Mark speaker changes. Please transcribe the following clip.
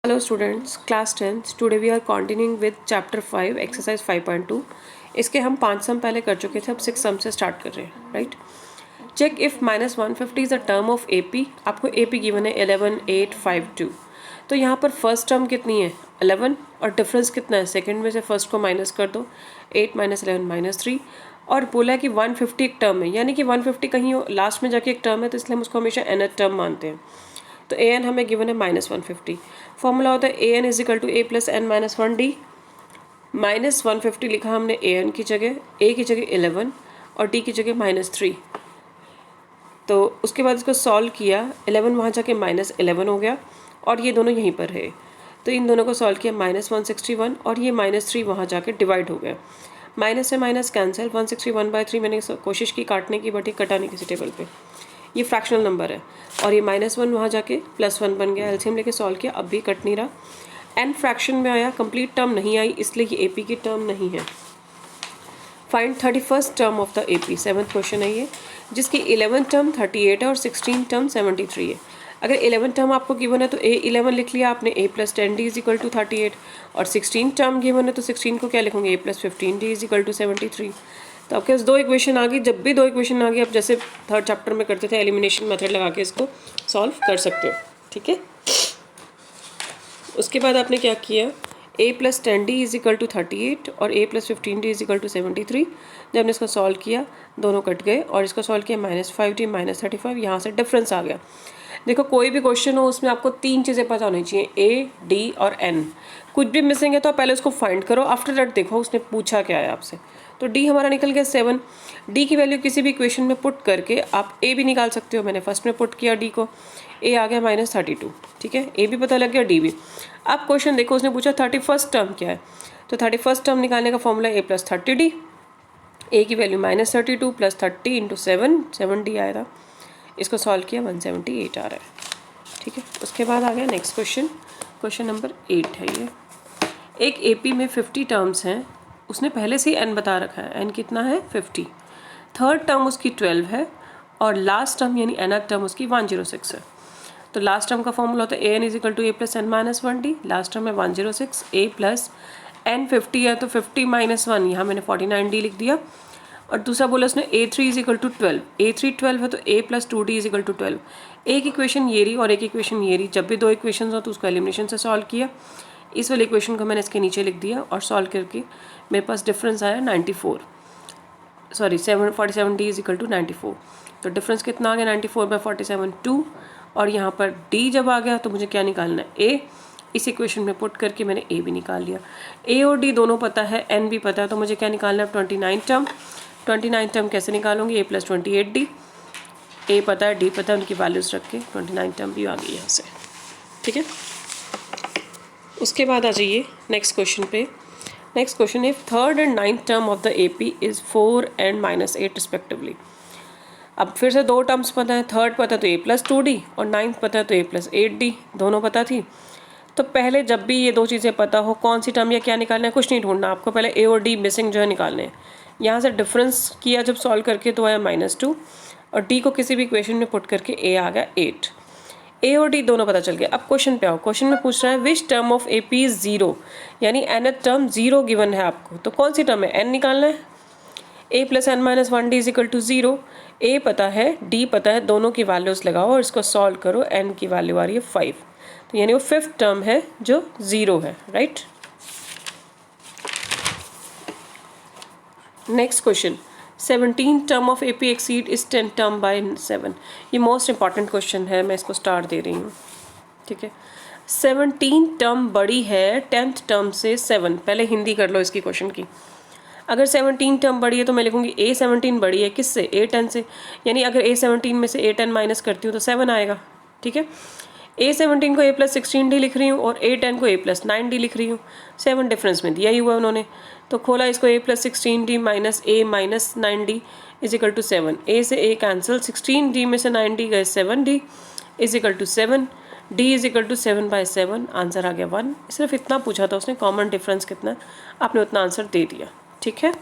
Speaker 1: Hello students, class 10th. Today we are continuing with chapter 5, exercise 5.2. इसके हम 5 सम पहले कर चुके थे, अब 6 सम से स्टार्ट कर रहे हैं, right. Check if -150 is a term of AP. आपको AP गिवन है 11, 8, 5, 2. तो यहाँ पर फर्स्ट टर्म कितनी है 11 और डिफरेंस कितना है, सेकंड में से फर्स्ट को माइनस कर दो, 8 - 11 - 3. और बोला कि 150 एक टर्म है, यानी कि 150 कहीं लास्ट में जाके एक टर्म है, तो इसलिए हम उसको हमेशा nth टर्म मानते हैं। तो an हमें गिवन है -150. फॉर्मूला होता है an is equal to a plus n minus 1d. -150 लिखा हमने an की जगह, a की जगह 11 और d की जगह -3. तो उसके बाद इसको सॉल्व किया, 11 वहाँ जाके -11 हो गया और ये दोनों यहीं पर है, तो इन दोनों को सॉल्व किया -161 और ये -3 वहाँ जाके डिवाइड हो गया। माइनस से माइनस कैंसिल, 161/3 मैंने कोशिश की काटने की, बट ये कटा नहीं किसी टेबल पे। ये फ्रैक्शनल नंबर है और ये -1 वहाँ जाके +1 बन गया। एलसीएम लेके सॉल्व किया, अब भी कट नहीं रहा। एन फ्रैक्शन में आया, कंप्लीट टर्म नहीं आई, इसलिए ये एपी की टर्म नहीं है। Find 31st term of the AP, 7th question है ये, जिसकी 11th टर्म 38 है और 16th टर्म 73 है। अगर 11th टर्म आपको गिवन है तो a11 लिख लिया आपने, a + 10d is equal to 38, और 16th टर्म गिवन है तो 16 को क्या लिखोगे, a + 15d is equal to 73। तो आपके पास दो इक्वेशन आ गई। जब भी दो इक्वेशन आ गई, आप जैसे थर्ड चैप्टर में करते थे एलिमिनेशन मेथड लगा के इसको सॉल्व कर सकते हो, ठीक है। उसके बाद आपने क्या किया, a + 10d is equal to 38 और a + 15d is equal to 73। जब हमने इसको सॉल्व किया, दोनों कट गए और इसको सॉल्व किया -5d -35, यहाँ से डिफरेंस आ गया। देखो कोई भी क्वेश्चन हो उसमें आपको 3 चीज़ें पता होनी चाहिए, a, d और n। कुछ भी मिसिंग है तो आप पहले उसको फाइंड करो, आफ्टर दैट देखो उसने पूछा क्या है आपसे। तो d हमारा निकल गया 7। d की वैल्यू किसी भी इक्वेशन में पुट करके आप a भी निकाल सकते हो। मैंने फर्स्ट में पुट किया d को, a आ गया -32, ठीक है। a भी पता लग गया, d भी। अब क्वेश्चन देखो, उसने पूछा 31st टर्म क्या है, तो 31st टर्म निकालने का फॉर्मूला a + 30d। a की वैल्यू -32 + 30 × 7, 7d आया था। इसको सॉल्व किया, 178 आ रहा है, ठीक है। उसके बाद आ गया नेक्स्ट क्वेश्चन, क्वेश्चन नंबर 8 है ये। एक एपी में 50 टर्म्स हैं, उसने पहले से ही n बता रखा है, n कितना है 50। थर्ड टर्म उसकी 12 है और लास्ट टर्म यानी nth टर्म उसकी 106 है। तो लास्ट टर्म का फॉर्मूला होता है an is equal to a + n - 1d। Last term है 106, a + n 50 है तो 50 - 1, यहाँ मैंने 49d लिख दिया। और दूसरा बोला उसने a3 is equal to 12, a3 12 है तो a + 2d is equal to 12। एक इक्वेशन ये रही और एक इक्वेशन ये रही। जब भी दो इक्वेशन हो तो उसको एलिमिनेशन से सॉल्व किया। इस वाले इक्वेशन को मैंने इसके नीचे लिख दिया और सॉल्व करके मेरे पास डिफरेंस आया 47d इज इक्वल टू 94। तो डिफरेंस कितना आ गया, 94/47 2। और यहाँ पर d जब आ गया तो मुझे क्या निकालना है, a। इस इक्वेशन में पुट करके मैंने a भी निकाल लिया। a और d दोनों पता है, n भी पता है, तो मुझे क्या निकालना है, 29 टर्म। 29 टर्म कैसे निकालूंगी, a + 28d। a पता है, d पता है, उनकी वैल्यूज़ रख के 29 टर्म भी आ गई यहाँ से, ठीक है। उसके बाद आ जाइए नेक्स्ट क्वेश्चन पे। नेक्स्ट क्वेश्चन है, third and 9th term of the AP is 4 and -8 respectively. अब फिर से दो टर्म्स पता है, थर्ड पता तो a + 2d और 9th पता है तो a + 8d, दोनों पता थी। तो पहले जब भी ये दो चीज़ें पता हो, कौन सी टर्म या क्या निकालना है कुछ नहीं ढूंढना, आपको पहले a और d मिसिंग जो है निकालने हैं। यहाँ से डिफरेंस किया जब सॉल्व करके तो आया -2 और d को किसी भी इक्वेशन में पुट करके a आ गया 8। a और d दोनों पता चल गया। अब क्वेश्चन पे आओ, क्वेश्चन में पूछ रहा है which term of AP is 0, यानी nth टर्म 0 गिवन है आपको। तो कौन सी टर्म है, n निकालना है। a + n - 1d is equal to 0। a पता है, d पता है, दोनों की वैल्यूज़ लगाओ और इसको सॉल्व करो, n की वैल्यू आ रही है 5। तो यानी वो 5th टर्म है जो 0 है, right. Next question, 17 term of AP exceed is 10 term by 7। ये मोस्ट इंपॉर्टेंट क्वेश्चन है, मैं इसको स्टार दे रही हूँ, ठीक है। 17 टर्म बड़ी है 10th टर्म से 7। पहले हिंदी कर लो इसकी क्वेश्चन की। अगर 17 टर्म बड़ी है तो मैं लिखूँगी a17 बड़ी है किससे, a10 से, यानी अगर a17 में से a10 माइनस करती हूँ तो 7 आएगा, ठीक है। a17 को a + 16d लिख रही हूँ और a10 को a + 9d लिख रही हूँ। 7 डिफरेंस में दिया ही हुआ उन्होंने, तो खोला इसको, a + 16d - a - 9d is equal to 7। a से a कैंसिल, 16d में से 9d गए 7d is equal to 7। d is equal to 7/7, answer आ गया 1। सिर्फ इतना पूछा था उसने, कॉमन डिफरेंस कितना है, आपने उतना आंसर दे दिया, ठीक है।